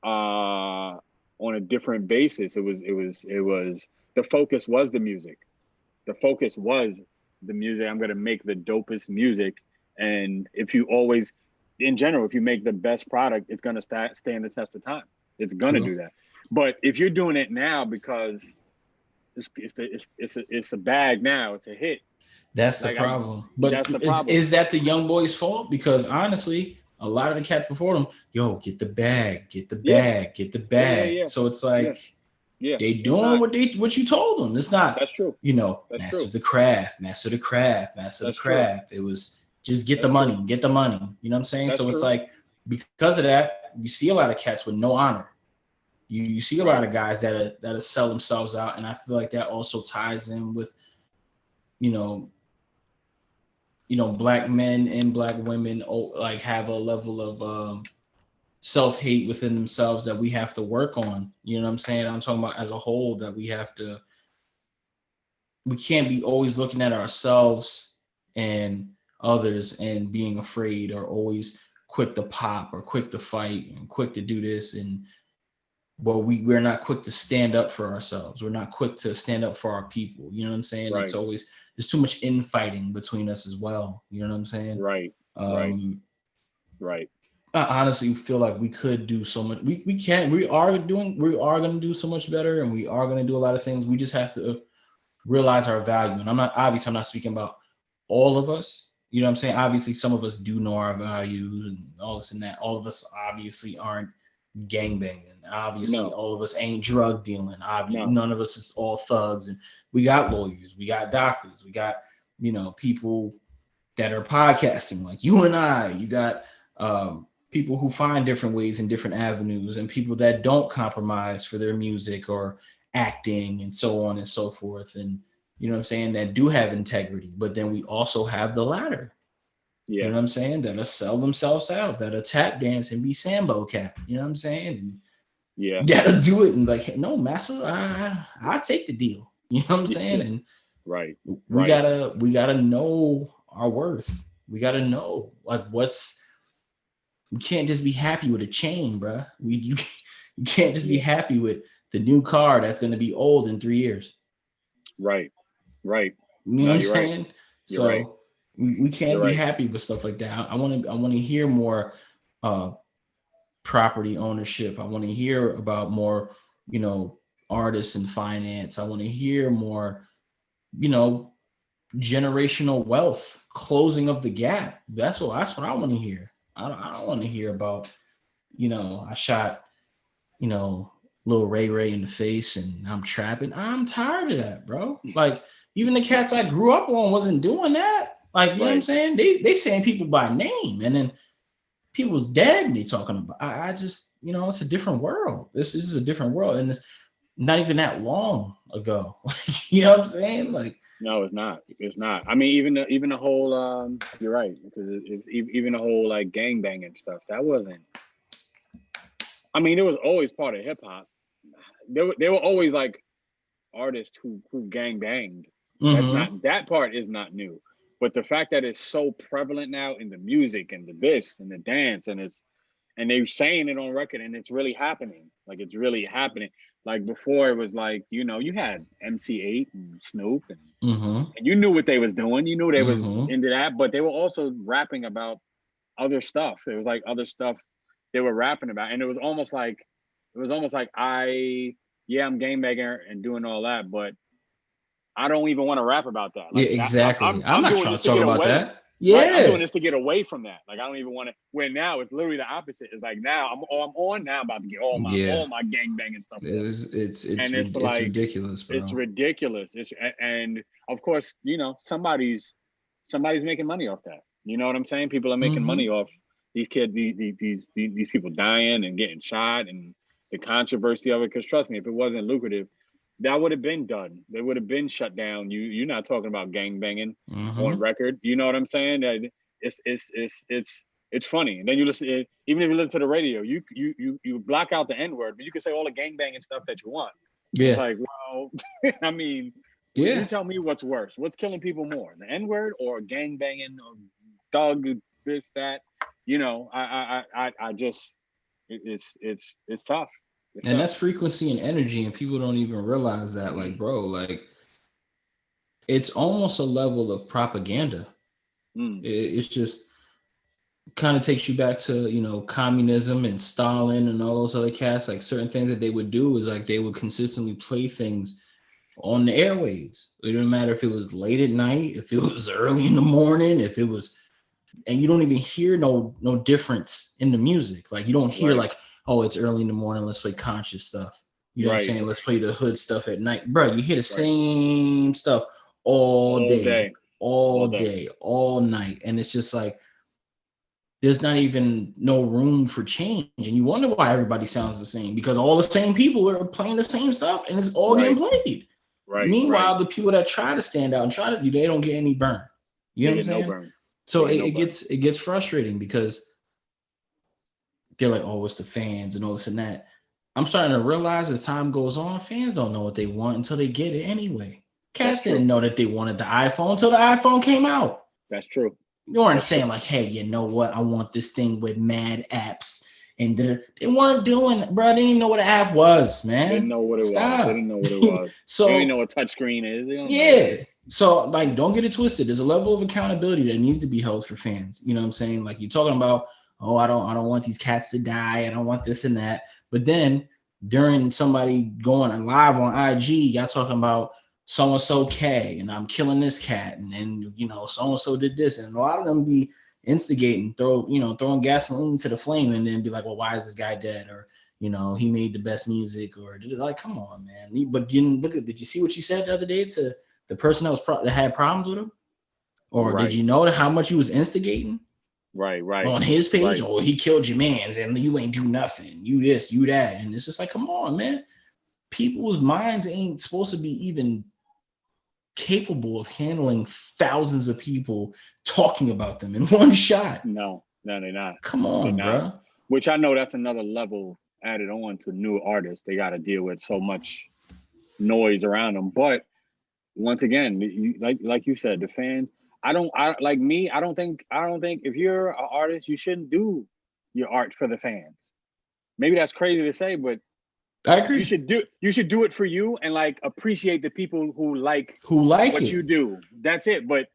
on a different basis. It was the focus was the music. The focus was the music. I'm gonna make the dopest music, and if you always in general, if you make the best product, it's gonna stand the test of time. It's gonna do that. But if you're doing it now because it's a bag now, it's a hit. That's the problem. But that's the problem. Is that the young boy's fault? Because honestly, a lot of the cats before them, yo, get the bag, get the bag, get the bag. Yeah. So it's like they doing what you told them. It's not. That's true. You know, master the craft. It was just get the money, get the money. You know what I'm saying? So it's like because of that, you see a lot of cats with no honor. You see a lot of guys that sell themselves out, and I feel like that also ties in with, you know, black men and black women like have a level of self-hate within themselves that we have to work on. You know what I'm saying? I'm talking about as a whole, that we can't be always looking at ourselves and others and being afraid, or always quick to pop or quick to fight and quick to do this. And we're not quick to stand up for ourselves. We're not quick to stand up for our people. You know what I'm saying? Right. It's always, there's too much infighting between us as well. You know what I'm saying? Right. Right. I honestly feel like we could do so much. We are going to do so much better, and we are going to do a lot of things. We just have to realize our value. And I'm not speaking about all of us. You know what I'm saying? Obviously, some of us do know our value and all this and that. All of us obviously aren't gangbanging. Obviously, all of us ain't drug dealing. Obviously, none of us is all thugs. And we got lawyers, we got doctors, we got, people that are podcasting like you and I. You got people who find different ways and different avenues, and people that don't compromise for their music or acting and so on and so forth. And you know what I'm saying, that do have integrity. But then we also have the latter. You know what I'm saying? That'll sell themselves out, that'll tap dance and be Sambo cat. You know what I'm saying? And that'll do it and like, hey, no, massa, I take the deal. You know what I'm saying? And we gotta know our worth. We gotta know like we can't just be happy with a chain, bro. You can't just be happy with the new car that's gonna be old in 3 years. Right. You know what I'm saying? So we can't be happy with stuff like that. I want to hear more property ownership. I want to hear about more, artists and finance. I want to hear more, generational wealth, closing of the gap. That's what I want to hear. I don't want to hear about, I shot, little Ray in the face and I'm trapping. I'm tired of that, bro. Like even the cats I grew up on wasn't doing that. Like, you know what I'm saying? They saying people by name, and then people's dead and they talking about. I just, it's a different world. This is a different world, and it's not even that long ago. You know what I'm saying? Like, no, it's not. It's not. I mean, even the whole you're right, because it's even the whole like gangbanging stuff. That wasn't. I mean, it was always part of hip hop. They were always like artists who gangbanged. That part is not new. But the fact that it's so prevalent now in the music and the this and the dance, and they're saying it on record, and it's really happening. Like it's really happening. Like before, it was like, you had MC8 and Snoop, and you knew what they was doing. You knew they was into that, but they were also rapping about other stuff. It was like other stuff they were rapping about, and it was almost like I'm gangbanger and doing all that, but I don't even want to rap about that. Like, exactly. I'm not trying to talk about that. Yeah, like, I'm doing this to get away from that. Like I don't even want to. Where now it's literally the opposite. It's like now I'm on. Now I'm about to get all my gangbanging stuff. It's ridiculous, bro. It's ridiculous. And of course, somebody's making money off that. You know what I'm saying? People are making money off these kids, these people dying and getting shot, and the controversy of it. Because trust me, if it wasn't lucrative, that would have been done. They would have been shut down. You're not talking about gangbanging on record. You know what I'm saying? It's funny. And then you listen, even if you listen to the radio, you block out the N-word, but you can say all the gangbanging stuff that you want. Yeah. It's like, well, I mean, you tell me what's worse. What's killing people more, the N-word or gangbanging or thug this, that? I just it's tough. And that's frequency and energy, and people don't even realize that. Like, bro, like it's almost a level of propaganda. It's just kind of takes you back to, you know, communism and Stalin and all those other cats. Like certain things that they would do is like they would consistently play things on the airwaves. It didn't matter if it was late at night, if it was early in the morning, if it was, and you don't even hear no difference in the music. Like you don't hear like, oh, it's early in the morning, let's play conscious stuff. You know what I'm saying? Let's play the hood stuff at night. Bro, you hear the same stuff all day, all night. And it's just like, there's not even no room for change. And you wonder why everybody sounds the same, because all the same people are playing the same stuff and it's all getting played. Meanwhile, the people that try to stand out and try to do, they don't get any burn. You know what I'm saying? No burn. So it gets frustrating because they're like, oh, it's the fans and all this and that. I'm starting to realize as time goes on, fans don't know what they want until they get it anyway. Cats didn't know that they wanted the iPhone until the iPhone came out. That's true. You weren't saying like, hey, you know what? I want this thing with mad apps. And they weren't doing, bro. They didn't even know what an app was, man. They didn't know what it was. They didn't know what it was. So they didn't know what touchscreen is. Yeah. So like, don't get it twisted. There's a level of accountability that needs to be held for fans. You know what I'm saying? Like you're talking about, oh, I don't want these cats to die. I don't want this and that. But then during somebody going live on IG, y'all talking about so-and-so K and I'm killing this cat. And then, you know, so-and-so did this. And a lot of them be instigating, throwing gasoline to the flame and then be like, well, why is this guy dead? Or, you know, he made the best music, or like, come on, man. But did you see what you said the other day to the person that had problems with him? Or did you know how much he was instigating? Right. On his page, oh, he killed your mans and you ain't do nothing. You this, you that. And it's just like, come on, man. People's minds ain't supposed to be even capable of handling thousands of people talking about them in one shot. No, they're not. Come on, bro. Which I know that's another level added on to new artists. They got to deal with so much noise around them. But once again, like you said, the fans. I don't think if you're an artist, you shouldn't do your art for the fans. Maybe that's crazy to say, but I agree. You should do it for you and like appreciate the people who like what you do. That's it. But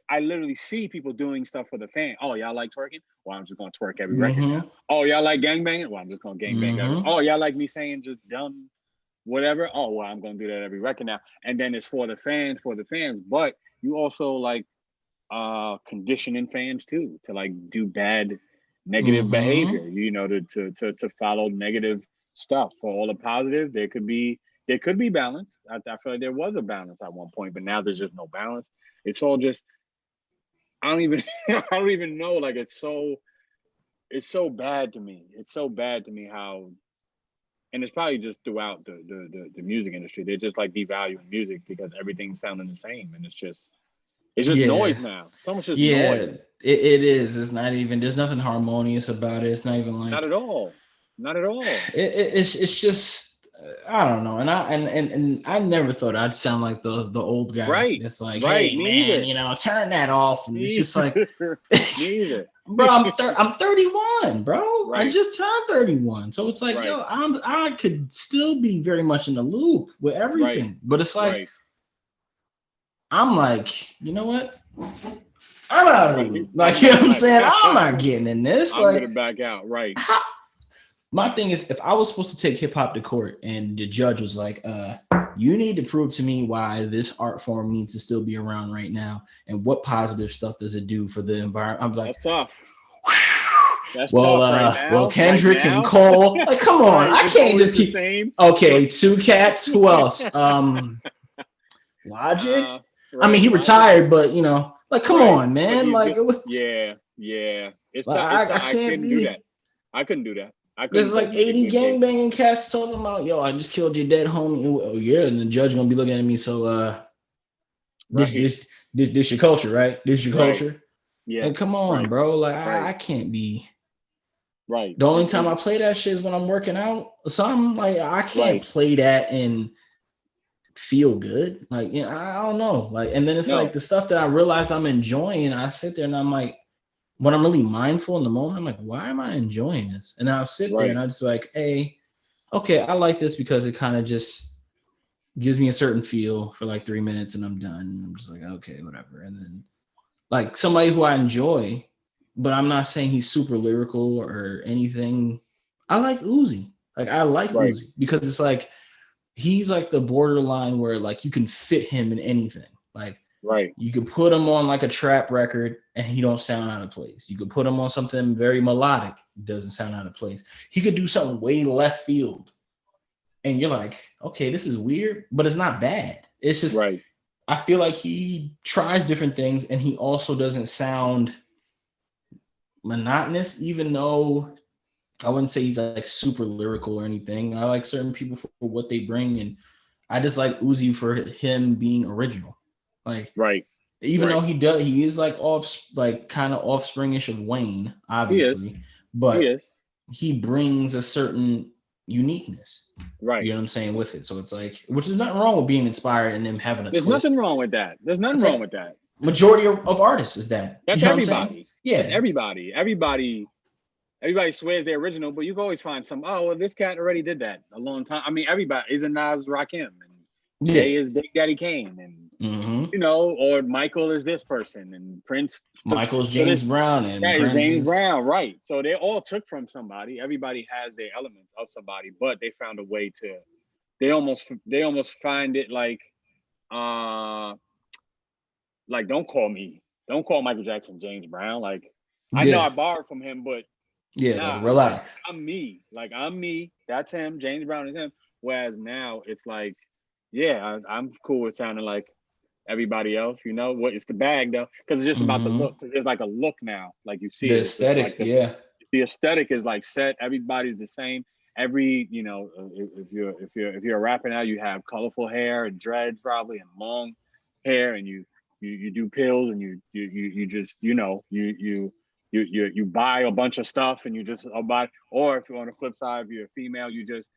I literally see people doing stuff for the fan. Oh, y'all like twerking? Well, I'm just gonna twerk every record now. Oh, y'all like gangbanging? Well, I'm just gonna gangbang. Oh, y'all like me saying just dumb whatever? Oh, well, I'm gonna do that every record now. And then it's for the fans. But you also like conditioning fans too to like do bad negative behavior, you know, to follow negative stuff. For all the positive, there could be balance. I feel like there was a balance at one point, but now there's just no balance. It's all just I don't even know. Like it's so bad to me. It's so bad to me how, and it's probably just throughout the music industry. They're just like devaluing music because everything's sounding the same, and it's just noise now. It's almost just noise. It is. It's not even. There's nothing harmonious about it. It's not even like. Not at all. It's just. I don't know, and I never thought I'd sound like the old guy. Right. It's like, hey man, you know, turn that off. And it's just like, bro, I'm 31, bro. Right. I just turned 31, so it's like, yo, I could still be very much in the loop with everything, but it's like, I'm like, you know what? I'm out of the loop. Like, you know what I'm saying? I'm not getting in this. I'm gonna back out, right? My thing is, if I was supposed to take hip hop to court and the judge was like, you need to prove to me why this art form needs to still be around right now and what positive stuff does it do for the environment, I'm like, that's tough. That's tough right now. Well, Kendrick and Cole, like, come on, I can't just keep. Same. Okay, two cats. Who else? Logic. I mean, he retired, but you know, like, come on, man. Like, yeah. It's tough. I couldn't do that. I couldn't do that. There's like 80 gangbanging cats talking about, yo, I just killed your dead homie. Oh yeah, and the judge gonna be looking at me. So, this your culture, right? This your culture. Yeah. And come on, bro. Like, I can't be. Right. The only time I play that shit is when I'm working out or something. Like, I can't play that and feel good. Like, you know, I don't know. Like, and then it's like the stuff that I realize I'm enjoying. I sit there and I'm like, when I'm really mindful in the moment, I'm like, why am I enjoying this? And I'll sit there and I'm just like, hey, okay, I like this because it kind of just gives me a certain feel for like 3 minutes and I'm done. And I'm just like, okay, whatever. And then like somebody who I enjoy but I'm not saying he's super lyrical or anything. I like Uzi. Like I like Right. Uzi because it's like he's like the borderline where like you can fit him in anything. Like Right. you could put him on like a trap record and he don't sound out of place. You could put him on something very melodic, doesn't sound out of place. He could do something way left field. And you're like, okay, this is weird, but it's not bad. It's just Right. I feel like he tries different things and he also doesn't sound monotonous, even though I wouldn't say he's like super lyrical or anything. I like certain people for what they bring, and I just like Uzi for him being original. Like, Right. even though Right. he is like like kind of offspringish of Wayne, He is. obviously, He but is. he brings a certain uniqueness. Right. You know what I'm saying with it. So it's like, which is nothing wrong with being inspired and them having a There's twist. nothing wrong with that. There's nothing That's wrong like with that. majority of artists is that. That's You know what I'm saying? everybody. Yeah. That's everybody. Everybody swears they're original, but you can always find some. Oh, well, this cat already did that a long time. I mean, everybody isn't Nas Rakim, and Yeah. Jay is Big Daddy Kane, and you know, or Michael is this person, and Prince. Michael's James Brown, and Prince James Brown, right? So they all took from somebody. Everybody has their elements of somebody, but they found a way to. They almost find it like don't call Michael Jackson James Brown. Like I know I borrowed from him, but like, relax. I'm me. Like I'm me. That's him. James Brown is him. Whereas now it's like, yeah, I'm cool with sounding like everybody else. You know what? It's the bag though, because it's just about the look. There's like a look now. Like you see the aesthetic. Like the aesthetic is like set. Everybody's the same. Every if you're a rapper now, you have colorful hair and dreads probably and long hair, and you do pills, and you just you buy a bunch of stuff and you just buy. Or if you're on the flip side, if you're a female, you just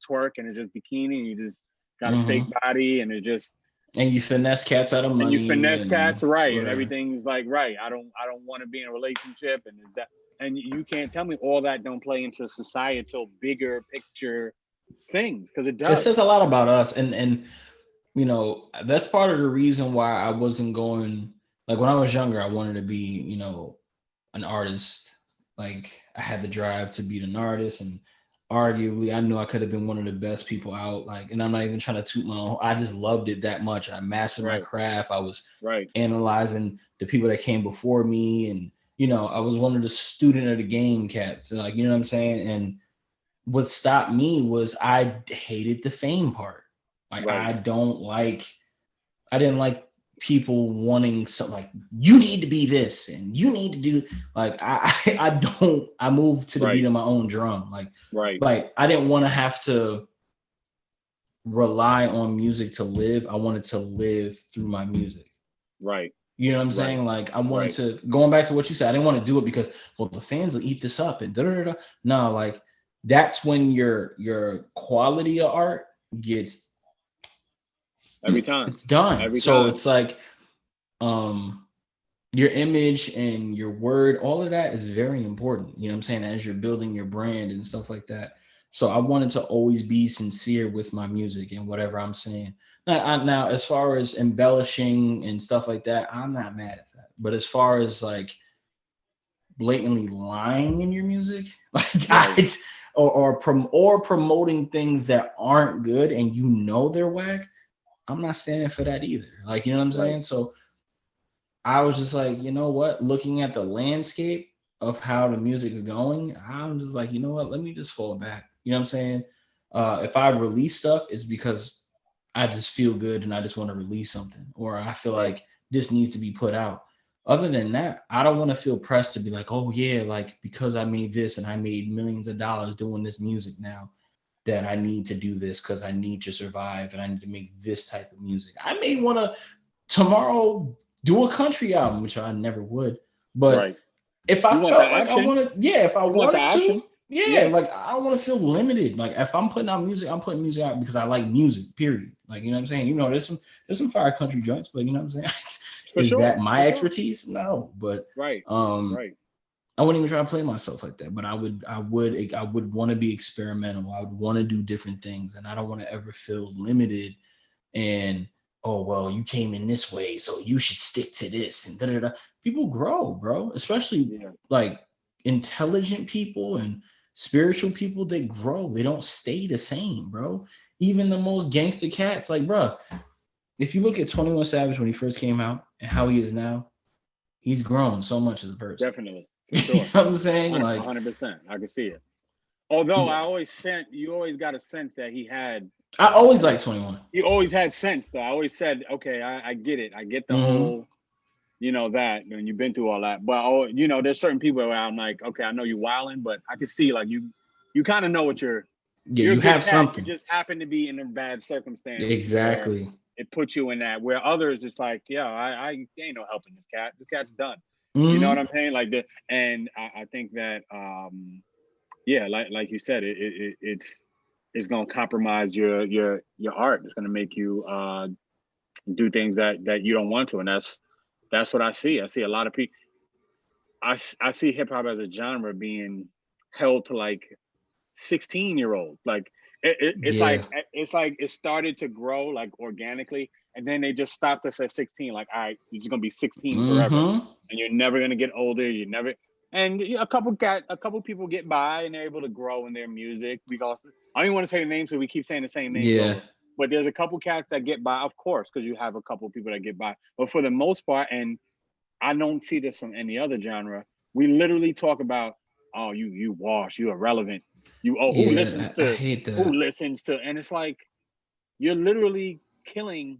twerk and it's just bikini and you just got a fake body and it just. And you finesse cats out of money. And you finesse cats, right? And everything's like right. I don't want to be in a relationship, and that. And you can't tell me all that don't play into societal bigger picture things, because it does. It says a lot about us, and you know that's part of the reason why I wasn't going. Like when I was younger, I wanted to be an artist. Like I had the drive to be an artist, and arguably I knew I could have been one of the best people out. Like, and I'm not even trying to toot my own. I just loved it that much. I mastered my craft. I was analyzing the people that came before me, and I was one of the student of the game cats. And like, you know what I'm saying? And what stopped me was I hated the fame part. Like I didn't like people wanting something like, you need to be this and you need to do, like I moved to the beat of my own drum. Like I didn't want to have to rely on music to live. I wanted to live through my music. Right. You know what I'm saying? Like I wanted to, going back to what you said, I didn't want to do it because, well, the fans will eat this up and da-da-da-da. No, like that's when your quality of art gets every time. It's done. It's like your image and your word, all of that is very important. You know what I'm saying? As you're building your brand and stuff like that. So I wanted to always be sincere with my music and whatever I'm saying. Now, as far as embellishing and stuff like that, I'm not mad at that. But as far as like blatantly lying in your music, like or promoting things that aren't good and they're whack, I'm not standing for that either. Like, you know what I'm saying? So I was just like, you know what? Looking at the landscape of how the music is going, I'm just like, you know what? Let me just fall back. You know what I'm saying? If I release stuff, it's because I just feel good and I just want to release something, or I feel like this needs to be put out. Other than that, I don't want to feel pressed to be like, oh yeah, like because I made this and I made millions of dollars doing this music now, that I need to do this because I need to survive and I need to make this type of music. I may want to tomorrow do a country album, which I never would. But if I felt like I wanted, if I wanted to, like I don't want to feel limited. Like if I'm putting out music, I'm putting music out because I like music, period. Like, you know what I'm saying? There's some fire country joints, but you know what I'm saying? Is that my expertise? No, but I wouldn't even try to play myself like that. But I would want to be experimental. I would want to do different things, and I don't want to ever feel limited and oh well, you came in this way, so you should stick to this and da da da. People grow, bro. Especially Yeah, like intelligent people and spiritual people, they grow. They don't stay the same, bro. Even the most gangster cats, like, bro, if you look at 21 Savage when he first came out and how he is now, he's grown so much as a person. definitely, for You know sure. what I'm saying? Like, 100%. I can see it. Although yeah. you always got a sense that I always like 21. he always had sense though. I always said, okay, I get it. I get the Mm-hmm. whole, that, and you've been through all that. But there's certain people where I'm like, okay, I know you wilding, but I can see like you kind of know what Yeah, you're a you good have cat. You something. just happen to be in a bad circumstance where Exactly. it puts you in that. Where others, it's like, yeah, I ain't no helping this cat. This cat's done. You know what Mm-hmm. I'm saying? Like the, and I think that yeah, like you said, it's gonna compromise your art. It's gonna make you do things that you don't want to, and that's what I see. I see a lot of people. I see hip hop as a genre being held to like 16-year-old. Like Yeah. it's like it started to grow like organically, and then they just stopped us at 16. Like, all right, you're just gonna be 16 forever, Mm-hmm. and you're never gonna get older. You never. And a couple people get by and they're able to grow in their music. Because I don't even want to say the names, so we keep saying the same names Yeah. over. But there's a couple cats that get by, of course, because you have a couple people that get by. But for the most part, and I don't see this from any other genre. We literally talk about, oh, you wash, you irrelevant. Yeah. I hate Who that. listens to, and it's like you're literally killing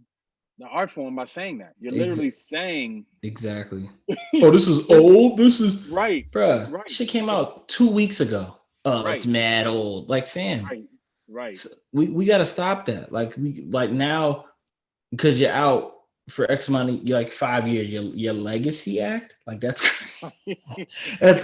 the art form by saying that. You're literally Ex- saying exactly. Oh, this is old. This is, right, bruh. right. Shit came It's out 2 weeks ago. Oh, it's right, mad old. Like, fam, right, right. we gotta stop that. Like, we like now because you're out for X amount of, you're like 5 years. Your legacy act, like that's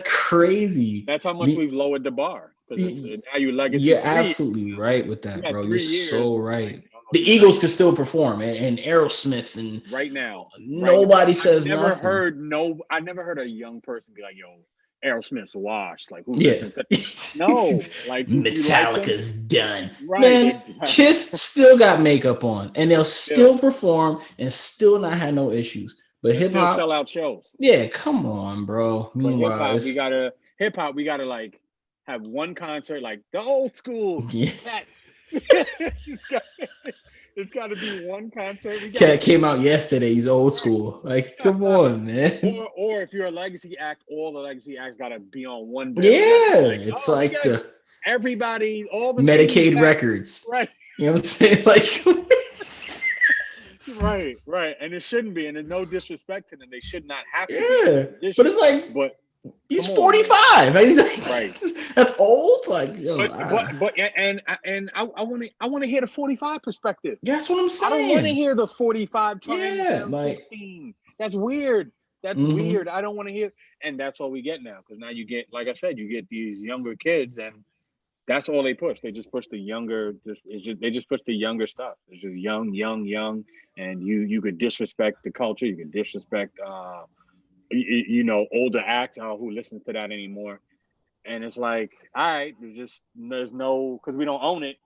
crazy. That's how much Me, we've lowered the bar because it's now you legacy You're 3 years absolutely now. right with You that, got bro. You're 3 years. so It's like, right. oh, The you Eagles legacy can still perform, and Aerosmith, and right now. nobody says Never nothing. heard I never heard a young person be like, "Yo, Aerosmith's washed." Like, who Yeah. listens to? No, like you like them, Metallica's done. right? Man, Exactly. Kiss still got makeup on, and they'll Still, still perform and still not have no issues. But and hip still hop, sell out shows. yeah, come on, bro. But Meanwhile, it's hip hop, we gotta like have one concert, like the old school yeah. cats. It's got to be one concert. We got Cat came out yesterday. He's old school. Like, come on, man. or if you're a legacy act, all the legacy acts got to be on one bill. Yeah, Like, it's oh, we like got the everybody, all the Medicaid cats, records. right? You know what I'm saying? Like, Right. And it shouldn't be. And there's no disrespect to them. They should not have to be in yeah, that position. but it's like But he's come on, 45. And he's like, right. that's old. Like, yo, But I want to hear the 45 perspective. that's what I'm I don't want to saying. hear the 45 trying to Yeah, sound like, 16. That's weird. That's mm-hmm. weird. I don't want to hear. And that's all we get now. Because now you get, like I said, you get these younger kids, and that's all they push. They just push the younger. They just push the younger stuff. It's just young, and you could disrespect the culture. You could disrespect, older acts. Oh, who listens to that anymore? And it's like, all right, there's no, because we don't own it.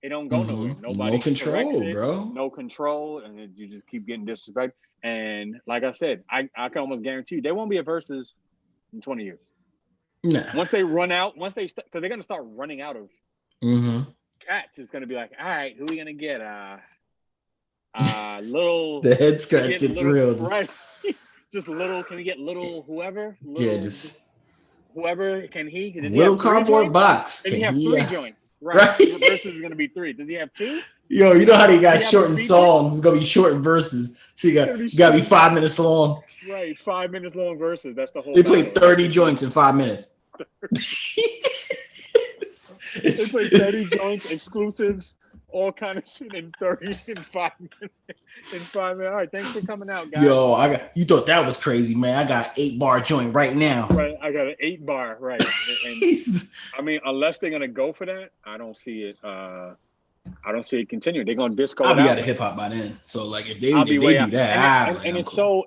It don't go nowhere. Mm-hmm. Nobody No corrects control, it. bro. No control, and you just keep getting disrespect. And like I said, I can almost guarantee you there won't be a versus in 20 years. Nah. Once they run out, because they're gonna start running out of cats, it's gonna be like, all right, who are we gonna get? Little. The head scratch gets real. Right. Just little. Can we get little whoever? Yeah, just whoever. Can he? Does little he have cardboard box. Does he have 3 joints? Right. Versus is gonna be 3. Does he have 2? Yo, you know how they got shortened songs? It's gonna be shortened verses. She gotta be 5 minutes long. Right, 5 minutes long verses. That's the whole. They play 30 joints in 5 minutes. They play 30 joints, exclusives, all kind of shit in 5 minutes. All right, thanks for coming out, guys. Yo, you thought that was crazy, man. I got 8-bar joint right now. Right, I got an 8-bar, right. And I mean, unless they're gonna go for that, I don't see it. I don't see it continuing. They're gonna disco. I'll be out of hip hop by then. So like, if they do that, and it's so.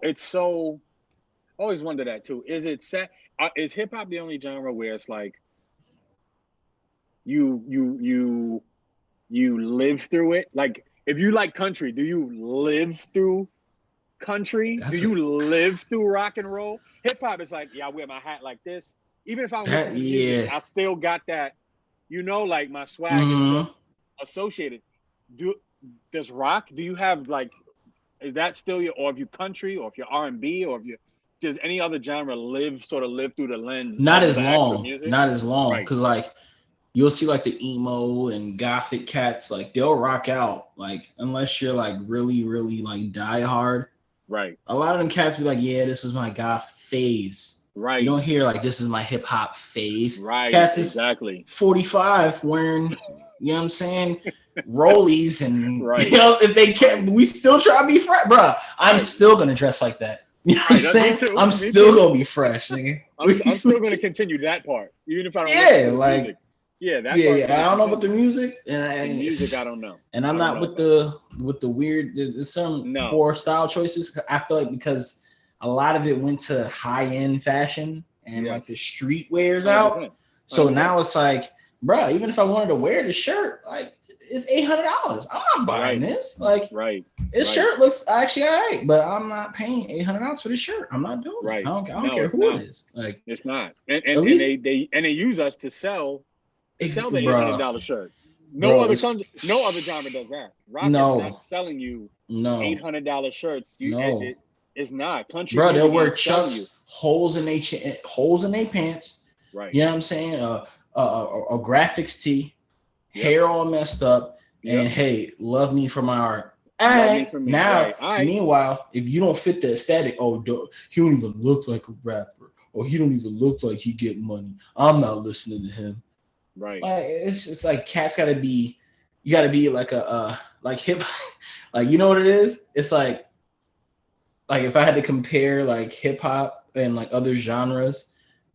Always wonder that too. Is it set? Is hip hop the only genre where it's like you live through it? Like if you like country, do you live through country? Do you live through rock and roll? Hip hop is like, yeah, I wear my hat like this. Even if I'm listening to music, I still got that, like my swag is still associated. Does rock? Do you have like? Is that still or if you country, or if you're R&B, or if you does any other genre live through the lens? Not as long, because like you'll see like the emo and gothic cats, like they'll rock out, like unless you're like really, really like die hard. Right. A lot of them cats be like, yeah, this is my goth phase. Right. You don't hear like this is my hip hop phase. Right. Cats exactly. is 45 wearing, you know what I'm saying? Rollies and right. If they can't, we still try to be fresh, bro. I'm still gonna dress like that. You know what I'm saying? I'm still gonna be fresh, nigga. I'm still gonna continue that part, even if I don't. Yeah, like music. That part I don't know about the music, and music I don't know. And I'm not with the weird. There's some poor style choices. I feel like because a lot of it went to high end fashion and like the street wears out. 100%. So now it's like, bro, even if I wanted to wear the shirt, like it's $800. I'm not buying this. Like, this shirt looks actually all right, but I'm not paying $800 for this shirt. I'm not doing it. I don't care who it is. Like, it's not. And they use us to sell the $800 shirt. No other genre does that. Rock is not selling you $800 shirts. It's not. Country, bro, they'll wear chucks, holes in their pants. Right. You know what I'm saying? A graphics tee. Hair all messed up, and hey, love me for my art. Meanwhile, if you don't fit the aesthetic, he don't even look like a rapper, or he don't even look like he get money. I'm not listening to him. Right. Like, it's like cats gotta be. You gotta be like a like hip, like you know what it is. It's like if I had to compare like hip hop and like other genres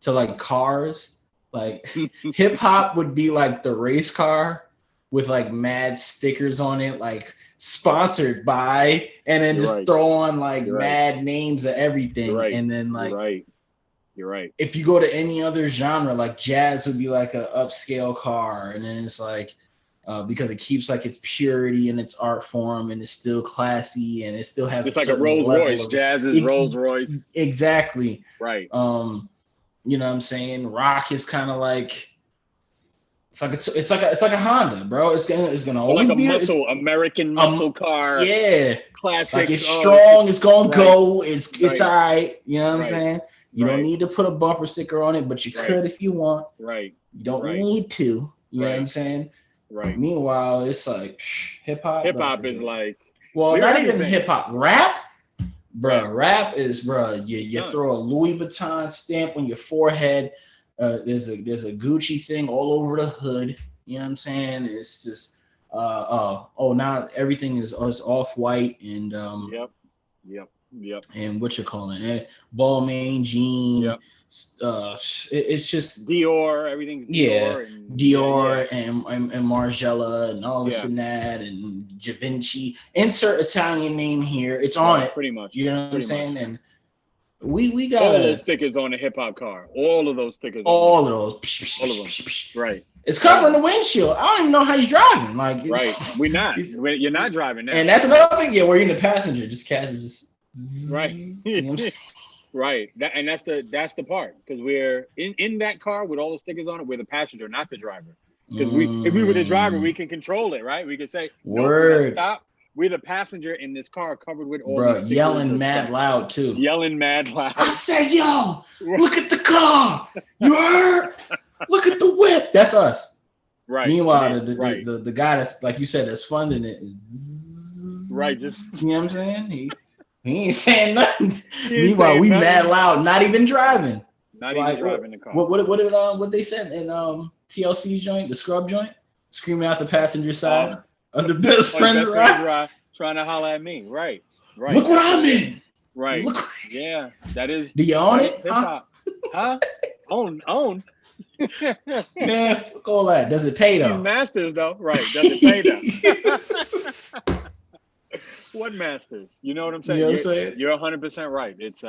to like cars. Like hip hop would be like the race car with like mad stickers on it, like sponsored by, and then just throw on like mad names of everything. And then like, you're right. If you go to any other genre, like jazz would be like an upscale car, and then it's like because it keeps like its purity and its art form, and it's still classy, and it still has. It's like a Rolls Royce. Jazz is Rolls Royce. Exactly. Right. You know what I'm saying? Rock is kind of like it's like a Honda, bro. It's gonna always like be American muscle car. Yeah, classic. Like it's strong. It's gonna go. It's all right. You know what I'm saying? You don't need to put a bumper sticker on it, but you could if you want. Right. You don't need to. You know what I'm saying? Right. Meanwhile, it's like hip hop. Hip hop is like not even hip hop. Rap. Bro, rap is you throw a Louis Vuitton stamp on your forehead. There's a Gucci thing all over the hood. You know what I'm saying? It's just now everything is off white and Yep. And what you calling it? Balmain jean. Yep. It's just Dior. Everything's Dior. And Margiela and all this and that and Givenchy. Insert Italian name here. It's on it. Pretty much. You know what I'm saying? And we got all those stickers on the hip hop car. All of those stickers. All of those. All of them. Right. It's covering the windshield. I don't even know how he's driving. Like, we're not. You're not driving now. And that's another thing. Yeah, where you're in the passenger. Just cats just. Right. You know right. That's the part, because we're in that car with all the stickers on it. We're the passenger, not the driver. Because if we were the driver, we can control it, right? We could say, "No, stop." We're the passenger in this car covered with all these stickers. Yelling mad loud too. Yelling mad loud. I said, "Yo, look at the car. You heard? Look at the whip." That's us. Right. Meanwhile, the guy that's like you said that's funding it is just you know what I'm saying. He ain't saying nothing. Meanwhile, we mad loud, not even driving. Not even driving the car. What they said in TLC joint, the scrub joint, screaming out the passenger side of the best friends ride, trying to holler at me. Right. Look what I'm in. Right. Yeah, that is. Do you own it? Huh? Own. Man, fuck all that. Does it pay though? These masters though, right? Does it pay though? What masters? You know what I'm saying? You know what I'm saying? You're 100% right. It's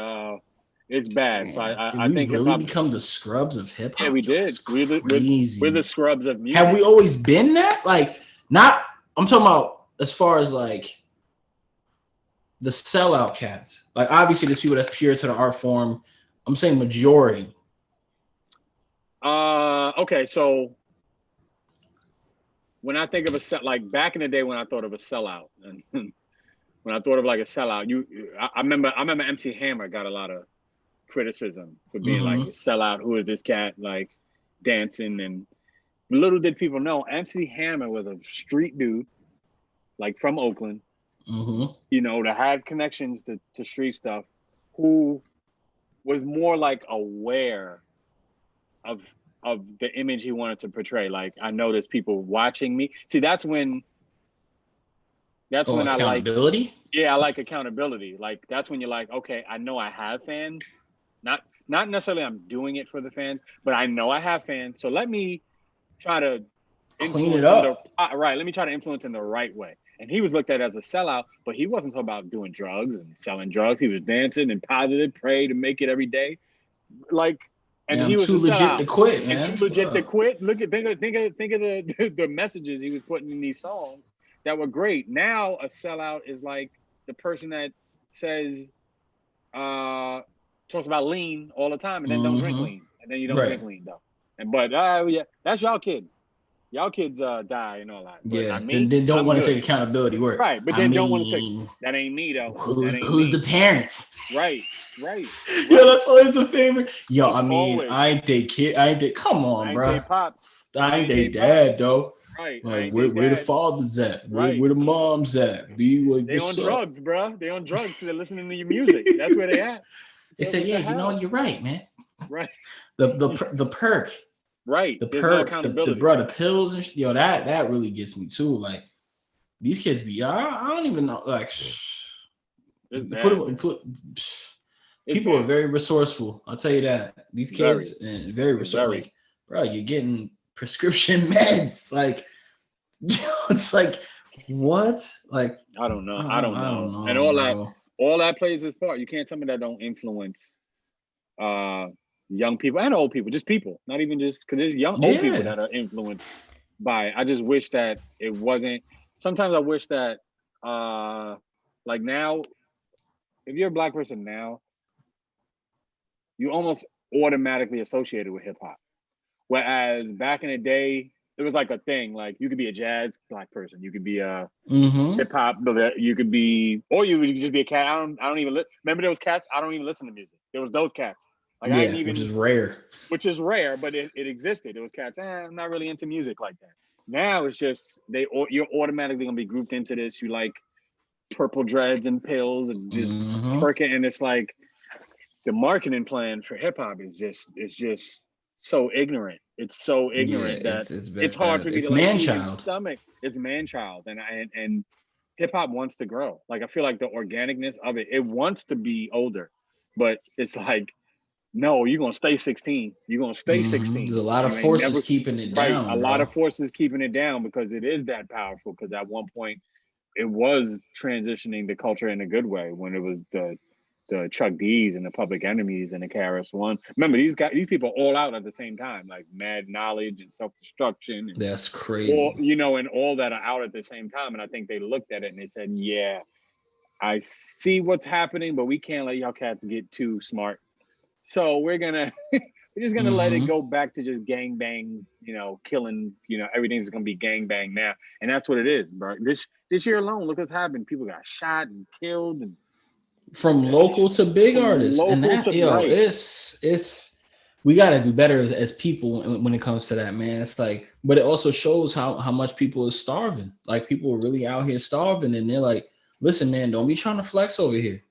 bad. Man, so I think really become the scrubs of hip hop. Yeah, we did. We're the scrubs of music. Have we always been that? Like, not. I'm talking about as far as like the sellout cats, like obviously there's people that's pure to the art form. I'm saying majority. Okay, so when I think of a set, like back in the day when I thought of a sellout, and when I thought of like a sellout, I remember MC Hammer got a lot of criticism for being like a sellout. Who is this cat like dancing? And little did people know, MC Hammer was a street dude, like from Oakland, you know, that had connections to street stuff, who was more like aware of the image he wanted to portray. Like, I know there's people watching me. See, that's when I like accountability. Yeah, I like accountability. Like, that's when you're like, okay, I know I have fans. Not necessarily I'm doing it for the fans, but I know I have fans. So let me try to clean it up. Right. Let me try to influence in the right way. And he was looked at as a sellout, but he wasn't talking about doing drugs and selling drugs. He was dancing and positive, pray to make it every day. Like, and he was too legit to quit, man. And too legit to quit. Look at think of the messages he was putting in these songs that were great. Now a sellout is like the person that says talks about lean all the time and then don't drink lean. And then you don't drink lean though. But yeah, that's y'all kids. Y'all kids die and all that. But yeah, then don't want to take accountability. Right, but then don't want to take. That ain't me though. Who's the parents? Right. Yo, that's always the favorite. Yo, I mean, I ain't they kid. Come on, bro. I ain't they pops. I ain't they dad though. Right. Like where the fathers at? Where the moms at? Be like, they on drugs, bro. They on drugs because they're listening to your music. That's where they at. They said, yeah, you know, you're right, man. Right. The perk. Right. The perks, the pills, and yo, that really gets me too. Like, these kids be, I don't even know. Like, people are very resourceful. I'll tell you that. These kids and very resourceful. Like, bro, you're getting prescription meds. Like, it's like, what? Like, I don't know. And all that plays its part. You can't tell me that don't influence young people and old people, just people, not even just because there's old people that are influenced by it. I just wish that it wasn't. Sometimes I wish that like now, if you're a Black person now, you almost automatically associated with hip hop. Whereas back in the day, it was like a thing. Like, you could be a jazz Black person, you could be a hip hop, you could be, or you would just be a cat. I don't even remember those cats. I don't even listen to music. There was those cats. Like, which is rare. Which is rare, but it existed. It was cats. I'm not really into music like that. Now it's just you're automatically gonna be grouped into this. You like purple dreads and pills and just twerking, and it's like the marketing plan for hip hop is just so ignorant. It's so ignorant that it's hard for me to man-child. Stomach. It's man-child, and hip hop wants to grow. Like, I feel like the organicness of it wants to be older, but it's like, no, you're gonna stay 16. You're gonna stay 16. There's a lot of forces keeping it down. Right, a lot of forces keeping it down because it is that powerful. Because at one point, it was transitioning the culture in a good way when it was the Chuck D's and the Public Enemies and the KRS-One. Remember, these people all out at the same time, like Mad Knowledge and Self-Destruction. And that's crazy. And all that are out at the same time. And I think they looked at it and they said, yeah, I see what's happening, but we can't let y'all cats get too smart. So we're just gonna let it go back to just gang bang, killing, everything's gonna be gang bang now. And that's what it is, bro. This year alone, look what's happened. People got shot and killed, and from local to big artists. And that, it's we gotta do better as people when it comes to that, man. It's like, but it also shows how much people are starving. Like, people are really out here starving, and they're like, listen, man, don't be trying to flex over here.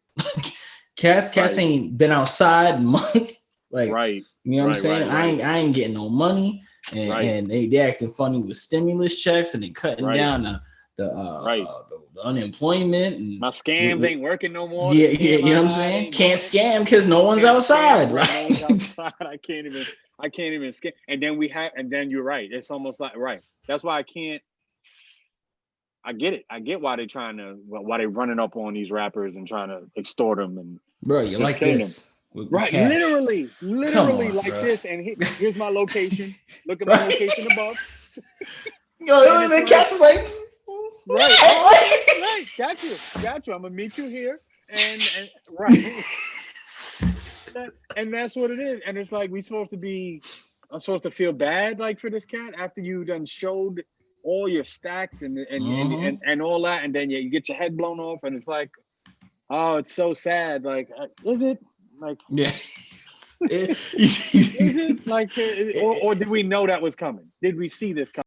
Cats ain't been outside in months. Like, you know what I'm saying? I ain't getting no money, and they acting funny with stimulus checks, and they cutting down the unemployment, and my scams ain't working no more. Yeah, you know what I'm saying? Can't scam because no one's outside. Right? No one's outside. I can't even scam. And then you're right. It's almost like That's why I can't. I get it. I get why they running up on these rappers and trying to extort them and bro, you like this. Right, literally on, like bro. This. And here's my location. Look at my location above. Yo, the cat's like, Right. Got you. I'm gonna meet you here, and right. And that's what it is. And it's like I'm supposed to feel bad like for this cat after you done showed all your stacks and all that, and then you get your head blown off, and it's like, oh, it's so sad. Like, is it? Like, yeah. Is it like, or did we know that was coming? Did we see this coming?